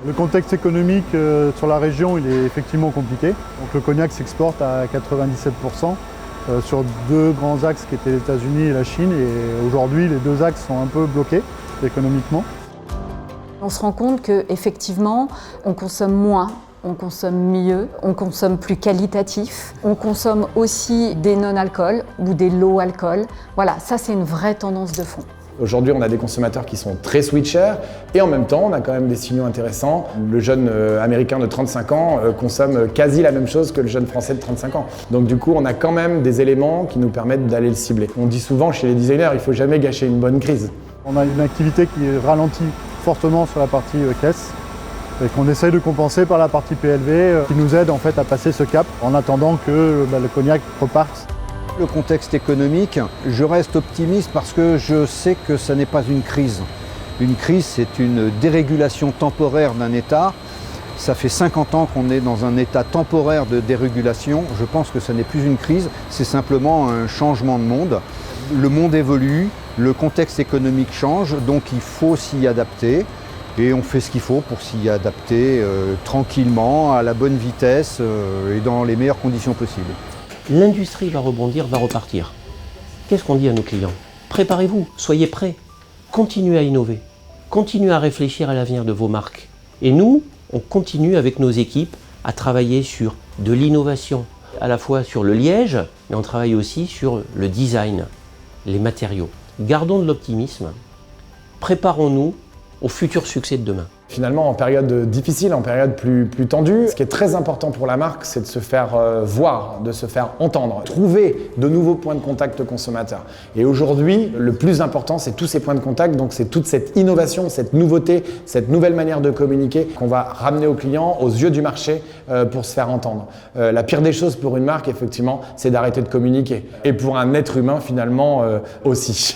Le contexte économique sur la région, il est effectivement compliqué. Donc le cognac s'exporte à 97% sur deux grands axes qui étaient les États-Unis et la Chine. Et aujourd'hui, les deux axes sont un peu bloqués économiquement. On se rend compte qu'effectivement, on consomme moins, on consomme mieux, on consomme plus qualitatif, on consomme aussi des non-alcools ou des low-alcool. Voilà, ça c'est une vraie tendance de fond. Aujourd'hui, on a des consommateurs qui sont très switchers et en même temps, on a quand même des signaux intéressants. Le jeune américain de 35 ans consomme quasi la même chose que le jeune français de 35 ans. Donc du coup, on a quand même des éléments qui nous permettent d'aller le cibler. On dit souvent chez les designers, il ne faut jamais gâcher une bonne crise. On a une activité qui ralentit fortement sur la partie caisse et qu'on essaye de compenser par la partie PLV qui nous aide en fait à passer ce cap en attendant que le cognac reparte. Le contexte économique, je reste optimiste parce que je sais que ça n'est pas une crise. Une crise, c'est une dérégulation temporaire d'un État. Ça fait 50 ans qu'on est dans un état temporaire de dérégulation. Je pense que ça n'est plus une crise, c'est simplement un changement de monde. Le monde évolue, le contexte économique change, donc il faut s'y adapter. Et on fait ce qu'il faut pour s'y adapter tranquillement, à la bonne vitesse et dans les meilleures conditions possibles. L'industrie va rebondir, va repartir. Qu'est-ce qu'on dit à nos clients? Préparez-vous, soyez prêts, continuez à innover, continuez à réfléchir à l'avenir de vos marques. Et nous, on continue avec nos équipes à travailler sur de l'innovation, à la fois sur le liège, mais on travaille aussi sur le design, les matériaux. Gardons de l'optimisme, préparons-nous au futur succès de demain. Finalement, en période difficile, en période plus tendue, ce qui est très important pour la marque, c'est de se faire voir, de se faire entendre, trouver de nouveaux points de contact consommateurs. Et aujourd'hui, le plus important, c'est tous ces points de contact, donc c'est toute cette innovation, cette nouveauté, cette nouvelle manière de communiquer qu'on va ramener aux clients, aux yeux du marché pour se faire entendre. La pire des choses pour une marque, effectivement, c'est d'arrêter de communiquer. Et pour un être humain, finalement, aussi.